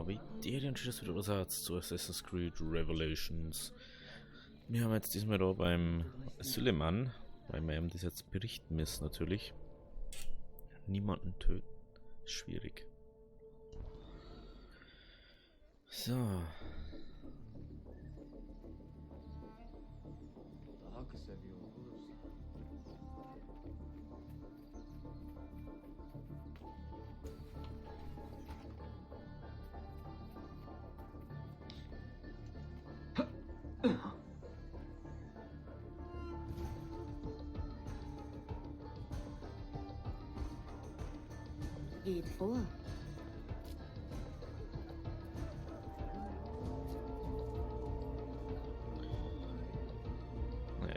Wie der denn schon wieder Ersatz zu Assassin's Creed Revelations. Wir haben jetzt diesmal da beim Süleyman, weil wir ihm das jetzt berichten müssen natürlich. Niemanden töten. Schwierig. So. Geht vor.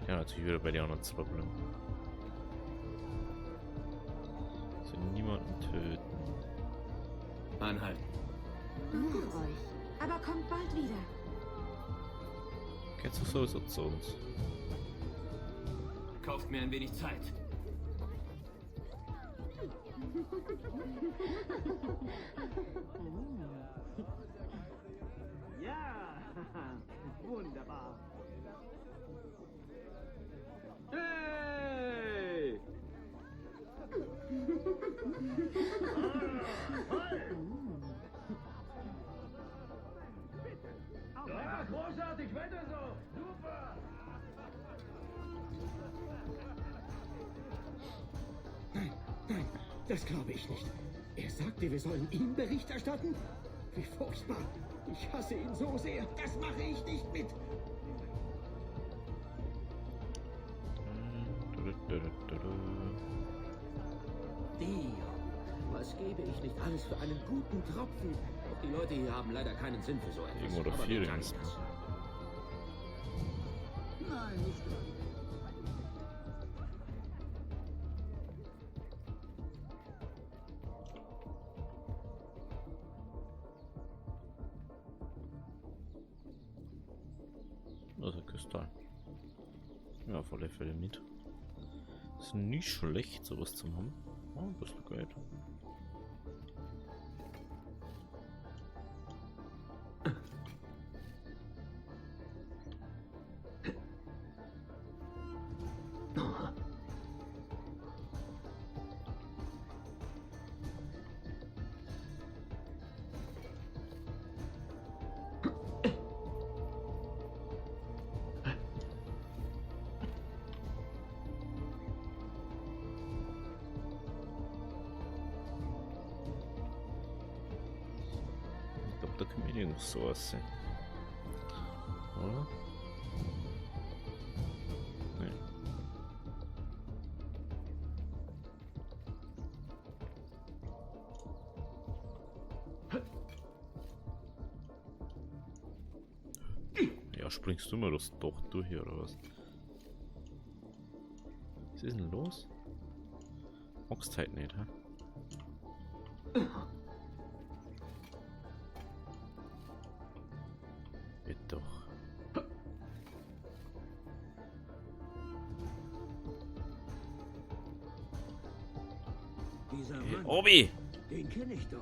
Ja, natürlich wieder bei dir auch noch das Problem. Also niemanden töten. Anhalten. Nach euch. Aber kommt bald wieder. Kennst du sowieso zu uns? Kauft mir ein wenig Zeit. Ja, wunderbar. Hey! Ja, großartig, weiter so. Super. Nein, das glaube ich nicht. Er sagte, wir sollen ihm Bericht erstatten? Wie furchtbar. Ich hasse ihn so sehr. Das mache ich nicht mit. Dio, was gebe ich nicht alles für einen guten Tropfen? Doch die Leute hier haben leider keinen Sinn für so etwas. Irgendwo oder Aber vier wir danken wenigstens. es. Nein, nicht ganz. Also Kristall. Ja, auf alle Fälle mit. Ist nicht schlecht, sowas zu haben. Oh, ein bisschen Geld. Ich glaube, da können wir noch so aussehen. Oder? Nee. Ja, springst du mal das doch durch hier oder was? Was ist denn los? Magst halt nicht, hä? Wird doch. Dieser Hey, Mann, Obi! den kenne ich doch.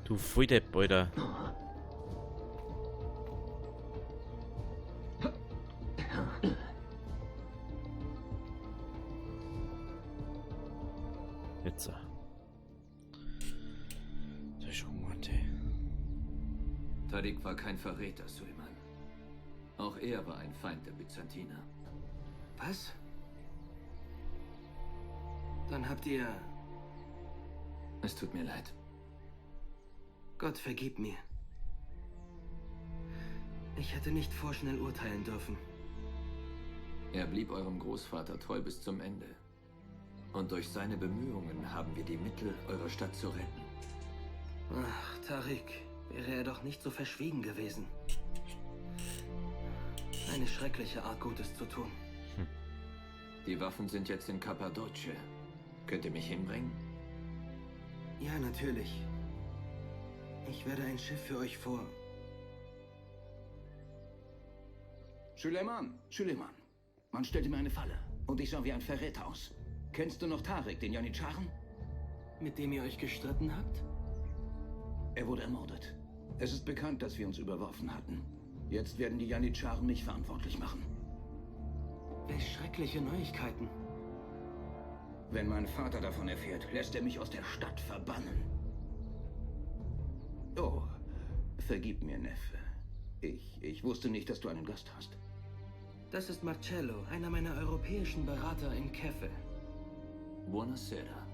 Du Volldepp, Alter. Jetzt. Das ist schon Monte. Tariq war kein Verräter, Süleyman. Auch er war ein Feind der Byzantiner. Was? Dann habt ihr... Es tut mir leid. Gott vergib mir. Ich hätte nicht vorschnell urteilen dürfen. Er blieb eurem Großvater treu bis zum Ende. Und durch seine Bemühungen haben wir die Mittel, eure Stadt zu retten. Ach, Tariq, wäre er doch nicht so verschwiegen gewesen. Eine schreckliche Art, Gutes zu tun. Die Waffen sind jetzt in Kappadoce. Könnt ihr mich hinbringen? Ja, natürlich. Ich werde ein Schiff für euch vor... Süleyman, man stellte mir eine Falle und ich sah wie ein Verräter aus. Kennst du noch Tariq, den Janitscharen? Mit dem ihr euch gestritten habt? Er wurde ermordet. Es ist bekannt, dass wir uns überworfen hatten. Jetzt werden die Janitscharen mich verantwortlich machen. Welch schreckliche Neuigkeiten. Wenn mein Vater davon erfährt, lässt er mich aus der Stadt verbannen. Oh, vergib mir, Neffe. Ich wusste nicht, dass du einen Gast hast. Das ist Marcello, einer meiner europäischen Berater in Keffe. Buonasera.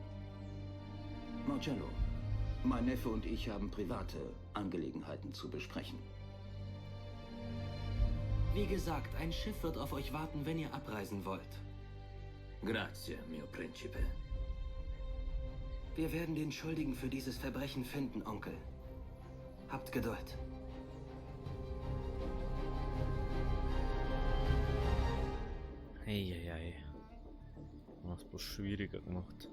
Marcello, mein Neffe und ich haben private Angelegenheiten zu besprechen. Wie gesagt, ein Schiff wird auf euch warten, wenn ihr abreisen wollt. Grazie, mio principe. Wir werden den Schuldigen für dieses Verbrechen finden, Onkel. Habt Geduld. Eieiei. Was bloß schwieriger gemacht.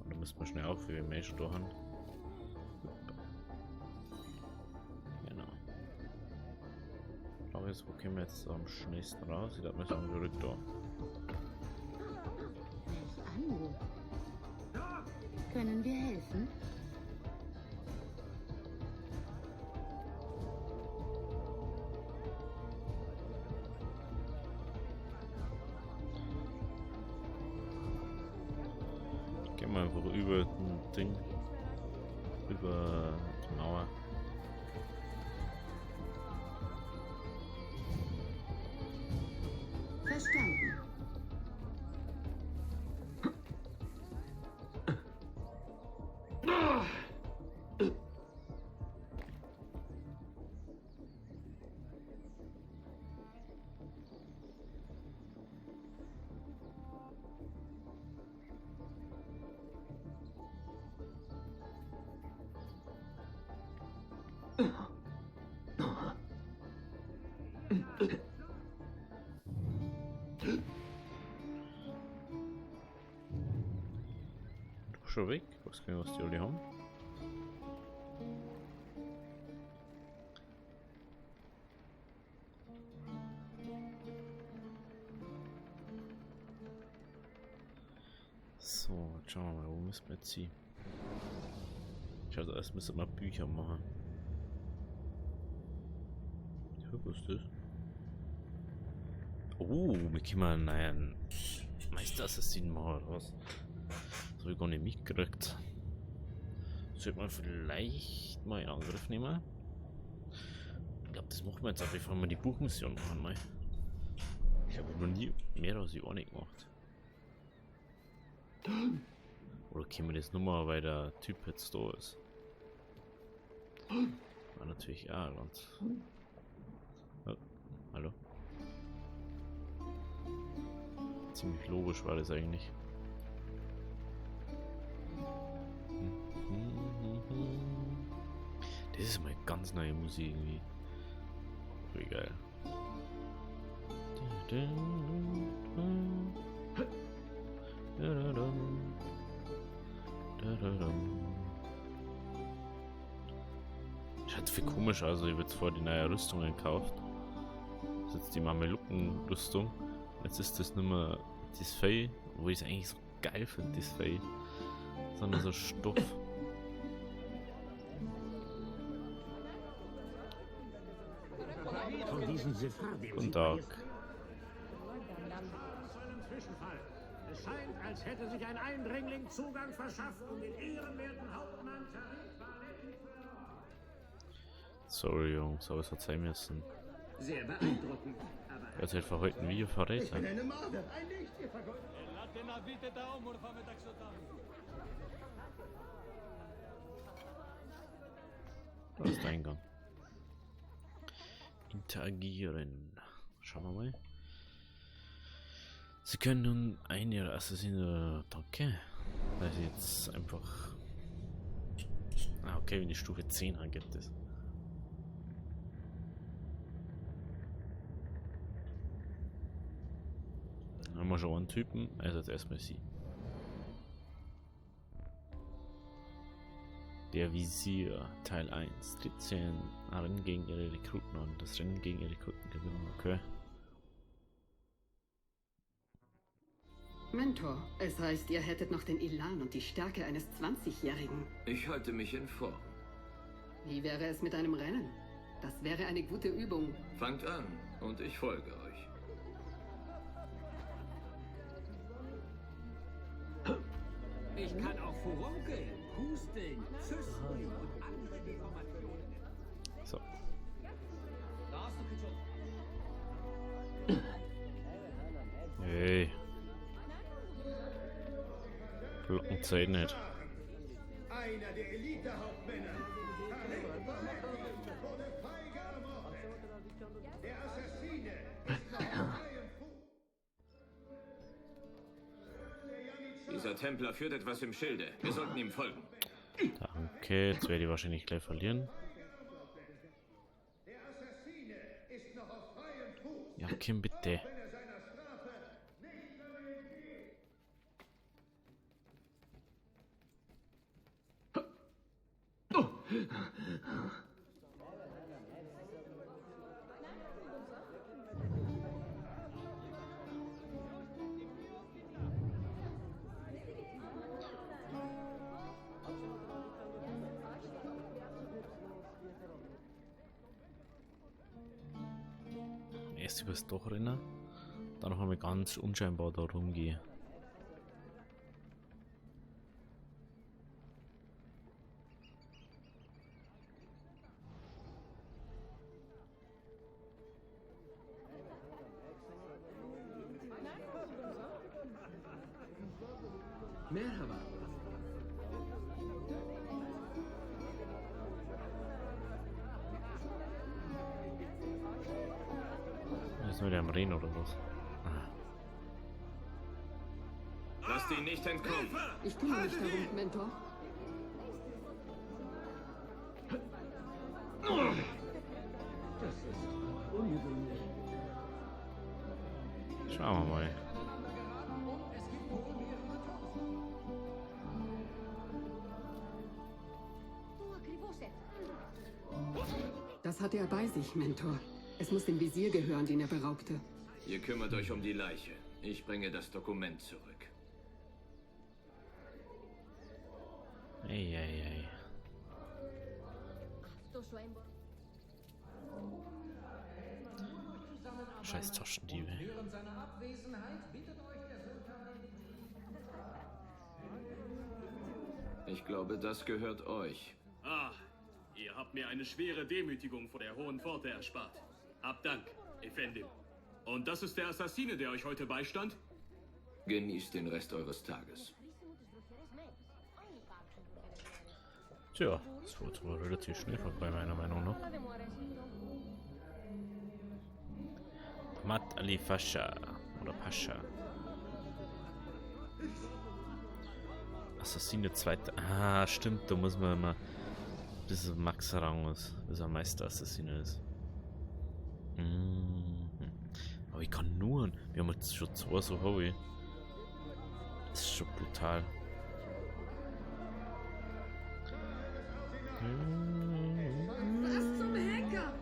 Und da müssen wir schnell auf, wie wir mehr schon da haben. Genau. Ich glaube jetzt, wo kommen wir jetzt am schnellsten raus? Ich glaube, wir sind zurück da. Welch Anruf. Können wir helfen? Gehen wir einfach über ein Ding. Über die Mauer. Verstanden. Schon weg? Was können wir, was die alle haben? So, jetzt schauen wir mal, wo müssen wir jetzt hin? Also erst müssen wir Bücher machen. Ja, was ist das? Oh, wir können einen Meister-Assassin machen, oder was? Das habe ich gar nicht mitgekriegt. Sollte man vielleicht mal in Angriff nehmen? Ich glaube, das machen wir jetzt auch, bevor wir die Buchmission machen. Mal. Ich habe noch nie mehr als ich auch nicht gemacht. Oder können wir das nur mal, weil der Typ jetzt da ist? War natürlich auch ganz. Oh, hallo? Ziemlich logisch war das eigentlich. Das ist mal ganz neue Musik irgendwie. Voll geil. Schaut viel komisch, also ich habe jetzt vor die neue Rüstung gekauft. Das ist jetzt die Mamelucken-Rüstung. Jetzt ist das nicht mehr das Fell, wo ich es eigentlich so geil finde, das Fell. Sondern so Stoff. Von diesen Sephardim. Guten Tag. Es scheint, als hätte sich ein Eindringling Zugang verschafft, um den ehrenwerten Hauptmann Sorry Jungs, aber es hat sein müssen. sehr beeindruckend. Aber Er hat halt verhalten wie ihr Verräter. eine Morde, ein Licht, ihr Vergeuder. Da ist der Eingang. Interagieren. Schauen wir mal. Sie können nun einen ihrer Assassinen. Danke. Weil sie jetzt einfach. Ah, okay, wenn die Stufe 10 angeht das. Dann haben wir schon einen Typen, also jetzt erstmal sie. Der Visier, Teil 1. 13 Rennen gegen ihre Rekruten an. Das Rennen gegen ihre Rekruten gewinnen, okay. Mentor, es heißt, ihr hättet noch den Elan und die Stärke eines 20-Jährigen. Ich halte mich in Form. Wie wäre es mit einem Rennen? Das wäre eine gute Übung. Fangt an und ich folge euch. Ich kann auch furunkeln, husteln, schüsseln und andere Deformationen. So. Hey. Blocken Zeit nicht. Einer der Elite-Hauptmänner. Wurde feige ermordet. Der Assassine ist noch auf freiem Fuß. Dieser Templer führt etwas im Schilde. Wir sollten ihm folgen. Danke, jetzt werde ich wahrscheinlich gleich verlieren. Der Assassine ist noch auf freiem Fuß. Ja, Kim, bitte. Wenn er seiner Strafe nicht überlebt. Erst übers Doch rennen, dann noch einmal ganz unscheinbar da rumgehen. Merhaba. Ist nur der am Reden oder was? Ah. Lasst ihn nicht entkommen. Ich kümmere mich darum, Mentor. Das ist ungewöhnlich. Schauen wir mal. Das hat er bei sich, Mentor. Es muss dem Visier gehören, den er beraubte. Ihr kümmert euch um die Leiche. Ich bringe das Dokument zurück. Eieiei. Scheiß Taschendiebe. Während seiner Abwesenheit bittet euch der Sultan. Ich glaube, das gehört euch. Ah, ihr habt mir eine schwere Demütigung vor der Hohen Pforte erspart. Habt Dank, Effendim. Und das ist der Assassine, der euch heute beistand? Genießt den Rest eures Tages. Tja, das wurde wohl relativ schnell vorbei, meiner Meinung nach. Ahmad Ali Pascha oder Pascha. Assassine zweite. Ah, stimmt, da muss man immer bis er Max-Rang ist, bis er Meister-Assassine ist. Aber ich kann nur. Wir haben jetzt schon 2 so hohe. Das ist schon brutal. Was zum Henker?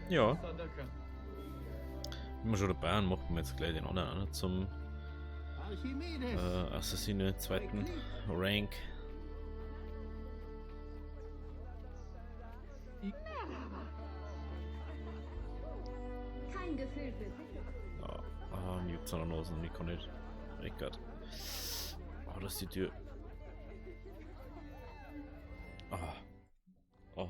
Ja. Wenn wir schon dabei sind, machen wir jetzt gleich den anderen an zum Archimedes. Assassine zweiten Rank. Kein Gefühl für Ah, mir gibt's noch Nosen, ich kann nicht. Eckert. Oh, das ist die Tür. Ah. Oh.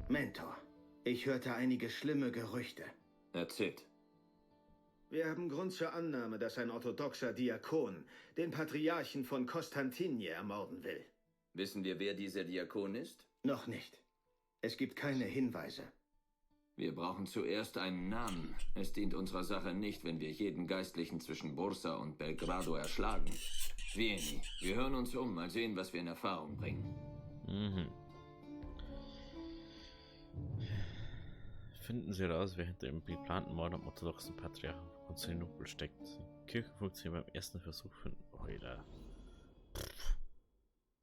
Mentor, ich hörte einige schlimme Gerüchte. Erzählt. Wir haben Grund zur Annahme, dass ein orthodoxer Diakon den Patriarchen von Konstantinie ermorden will. Wissen wir, wer dieser Diakon ist? Noch nicht. Es gibt keine Hinweise. Wir brauchen zuerst einen Namen. Es dient unserer Sache nicht, wenn wir jeden Geistlichen zwischen Bursa und Belgrado erschlagen. Vieni, wir hören uns um, mal sehen, was wir in Erfahrung bringen. Mhm. Finden Sie heraus, wer hinter dem geplanten Mord am orthodoxen Patriarchen von Konstantinopel steckt. Die Kirche funktioniert beim ersten Versuch finden. Alter.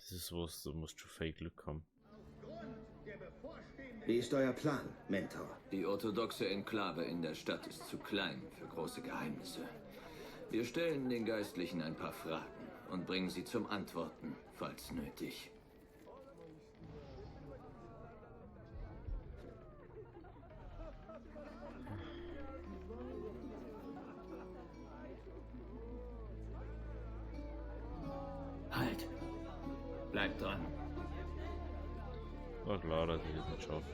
Das ist was, da musst du viel Glück haben. Wie ist euer Plan, Mentor? Die orthodoxe Enklave in der Stadt ist zu klein für große Geheimnisse. Wir stellen den Geistlichen ein paar Fragen und bringen sie zum Antworten, falls nötig. Halt! Bleib dran. War klar, dass ich das nicht schaffe.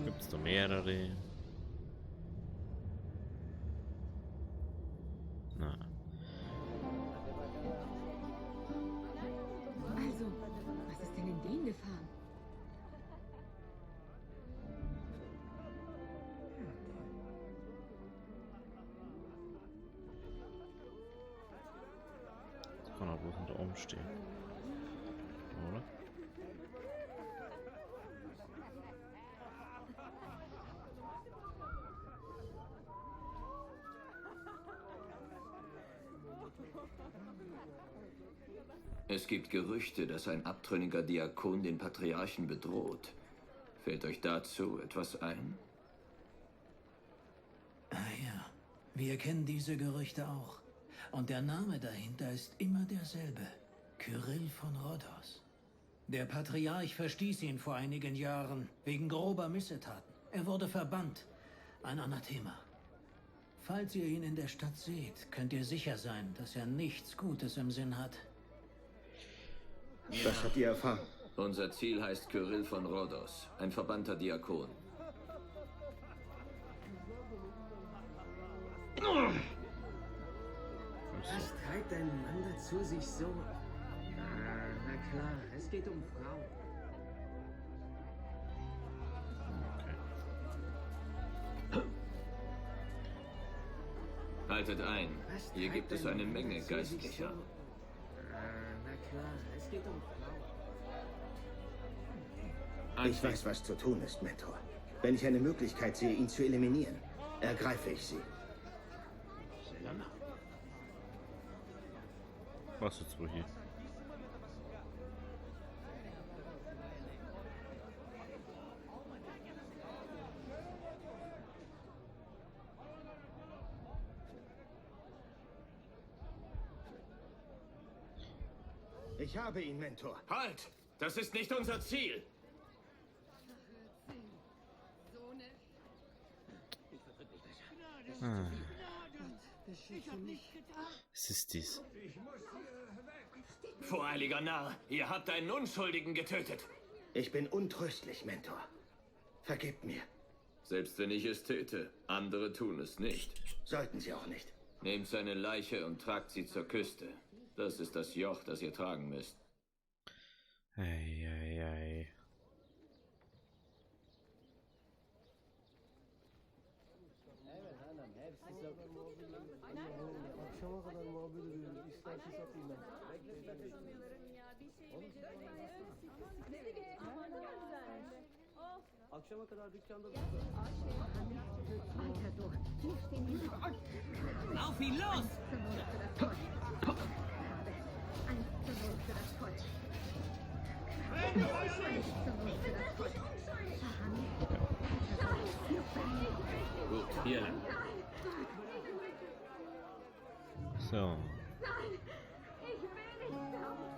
Gibt's da mehrere? Na. Also, was ist denn in den gefahren? Das kann auch bloß unter oben stehen. Oder? Es gibt Gerüchte, dass ein abtrünniger Diakon den Patriarchen bedroht. Fällt euch dazu etwas ein? Ah ja, wir kennen diese Gerüchte auch. Und der Name dahinter ist immer derselbe. Kyrill von Rhodos. Der Patriarch verstieß ihn vor einigen Jahren wegen grober Missetaten. Er wurde verbannt. Ein Anathema. Falls ihr ihn in der Stadt seht, könnt ihr sicher sein, dass er nichts Gutes im Sinn hat. Was habt ihr erfahren? Unser Ziel heißt Kyrill von Rhodos, ein verbannter Diakon. Was treibt einen Mann dazu, sich so... Ah, na klar, es geht um Frauen. Haltet ein, Was hier gibt treibt es einen eine Mann Menge dazu, sich Geistlicher. Na klar, es geht um Frauen. Ich weiß, was zu tun ist, Mentor. Wenn ich eine Möglichkeit sehe, ihn zu eliminieren, ergreife ich sie. Was jetzt wohl hier? Ich habe ihn, Mentor. Halt! Das ist nicht unser Ziel! Was ist dies? Voreiliger Narr, ihr habt einen Unschuldigen getötet. Ich bin untröstlich, Mentor. Vergebt mir. Selbst wenn ich es täte, andere tun es nicht. Sollten sie auch nicht. Nehmt seine Leiche und tragt sie zur Küste. Das ist das Joch, das ihr tragen müsst. Ei. Akşama kadar dükkanda Weiter durch. Hier stehen die... Lauf ihn los! 1:0 für das Volk. 1:0 für das Volk. Gut, hier lang. So. Nein! Ich will nicht glauben!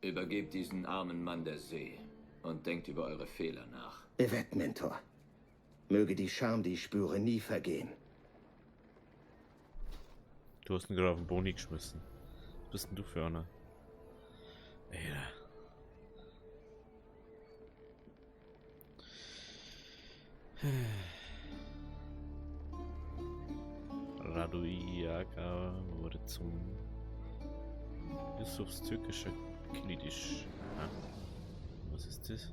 Übergebt diesen armen Mann der See und denkt über eure Fehler nach. Evet, Mentor. Möge die Scham, die ich spüre, nie vergehen. Du hast ihn gerade auf den Boni geschmissen. Was bist denn du für einer? Ja. Raduiaga wurde zum Yusufs türkischer Kilidisch. Ah. Was ist das?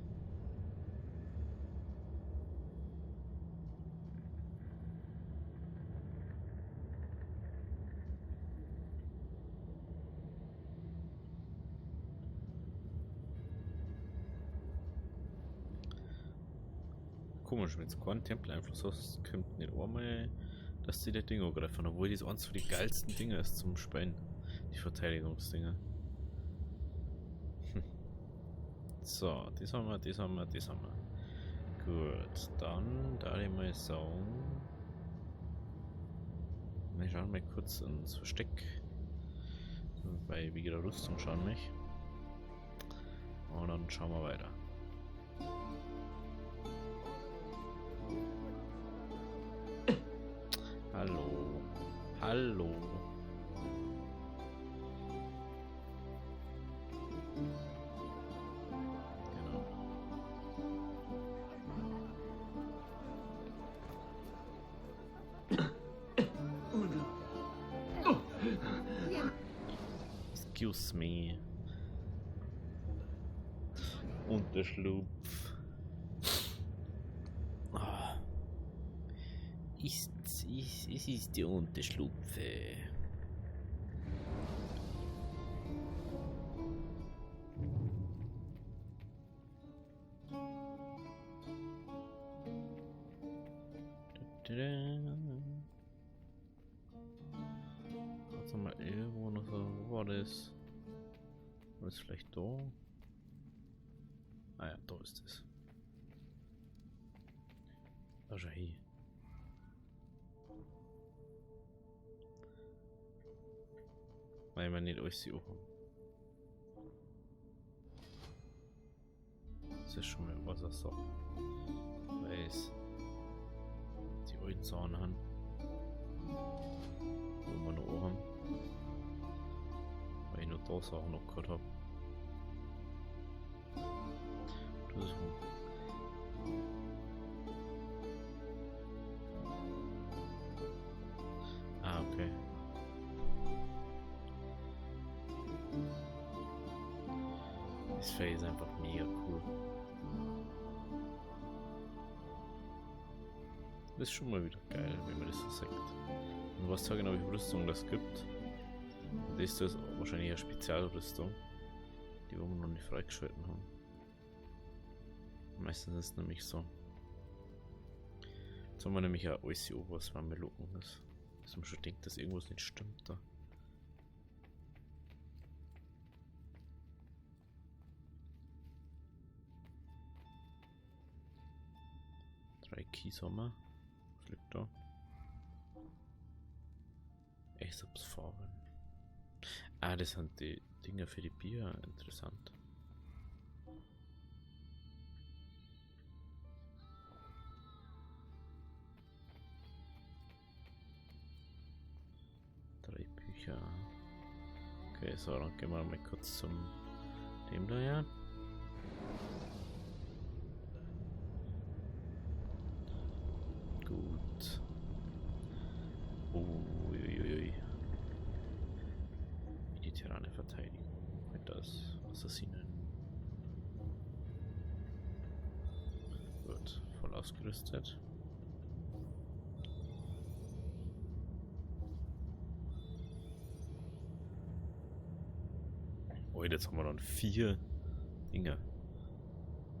komisch, wenn du keinen Tempeleinfluss hast, kommt nicht einmal, dass die Dinge angreifen, obwohl das eins von die geilsten Dinge ist zum Spielen. Die Verteidigungsdinger. So, das haben wir, das haben wir, das haben wir. Gut, dann da ich mal sagen. Wir schauen mal kurz ins Versteck. Bei wie der Rüstung schauen mich. Und dann schauen wir weiter. Hallo. Hallo. Genau. Excuse me. Unterschlupf. Ah. Es ist die Unterschlupfe. Warte mal, irgendwo noch so, wo war das? War das vielleicht da? Ah ja, da ist es. Da schau hin. Weil wir nicht alles suchen. Das ist schon mal was er sagt. Weil es die alten Sachen haben. Wo wir noch haben. Weil ich noch da Sachen noch gehört habe. Ah, okay. Das Fell ist einfach mega cool. Das ist schon mal wieder geil, wenn man das so sagt. Und du weißt ja genau, wie viel Rüstung das gibt. Und das ist wahrscheinlich eine Spezialrüstung, die wir noch nicht freigeschalten haben. Meistens ist es nämlich so. Jetzt haben wir nämlich auch alles hier, was wir mir locken ist. Dass man schon denkt, dass irgendwas nicht stimmt da. Drei Keys haben wir. Was liegt da? Aesop's Farben. Ah, das sind die Dinger für die Bier. Interessant. Drei Bücher. Okay, so, dann gehen wir mal kurz zum dem da her. Gut. Uiuiui. Mediterrane Verteidigung. Das Assassinen. Gut, voll ausgerüstet. Oh, jetzt haben wir dann 4 Dinge.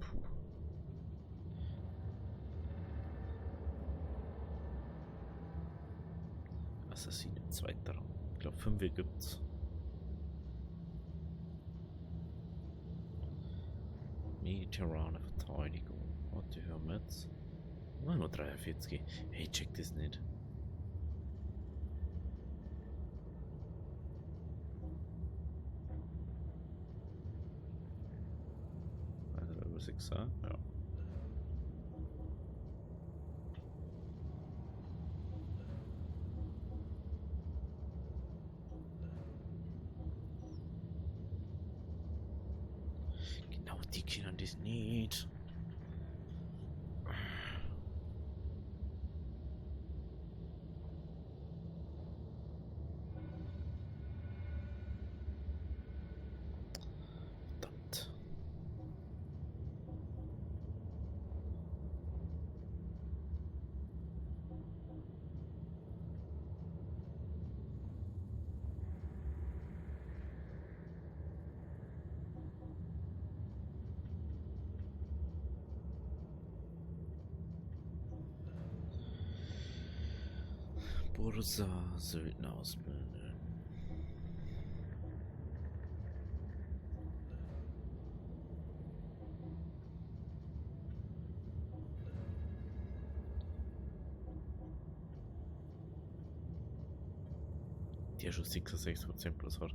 Puh. Assassinen 2. Rang. Ich glaube 5 gibt's. Mediterrane Verteidigung. Warte, hör mal jetzt. Oh, nur 43. Hey, check das nicht. Also über 6, ja. Genau, die kennen das nicht. Verdammt. Forsa Söldner ausbilden. Der schon 66% plus hat.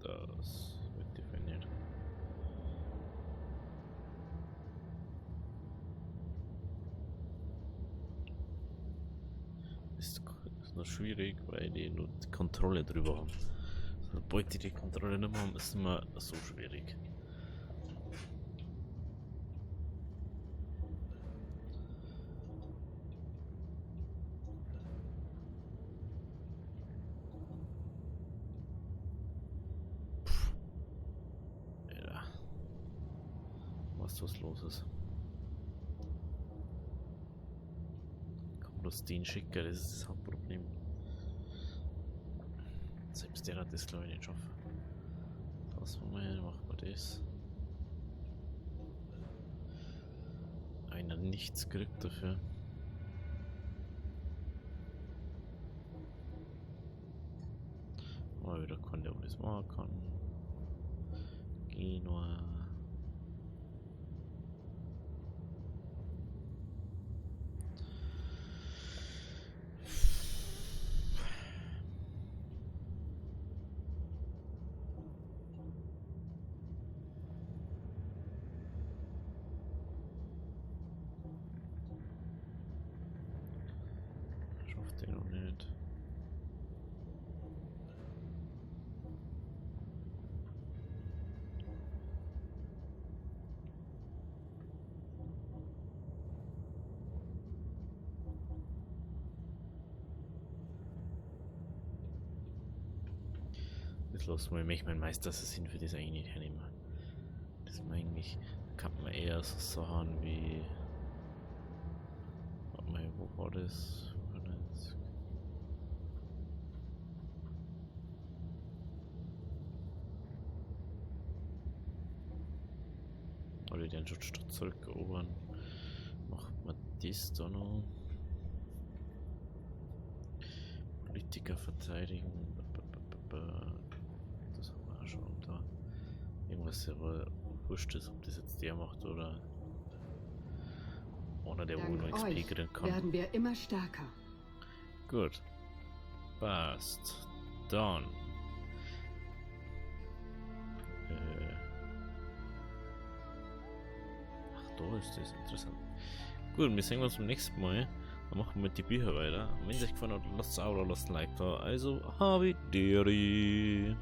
Das wird definiert. Ist noch schwierig, weil die nur die Kontrolle drüber haben. Sobald die Kontrolle nicht mehr haben, ist es immer so schwierig. Was los ist. Kann man das den schicken, das ist das Hauptproblem. Selbst der hat das glaube ich nicht schaffen. Was machen wir? Machen wir das. Einer nichts kriegt dafür. Mal wieder kann der das machen kann. Genua. Den noch nicht. Jetzt lassen wir mich, mein Meister-Assassin, für das eigentlich nicht hernehmen. Das man eigentlich, kann man eher so Sachen wie. Warte mal, wo war das? Oder den Stadt zurückerobern. Macht man das da noch? Politiker verteidigen. Das haben wir auch schon da. Irgendwas aber wurscht ist, ob das jetzt der macht oder der wohl noch XP kriegen kann. Werden wir immer stärker. Gut. Passt. Dann. Da ist das interessant. Gut, wir sehen uns beim nächsten Mal. Dann machen wir mit die Bücher weiter. Wenn es euch gefallen hat, lasst es auch oder lasst ein Like da. Also, Havideri.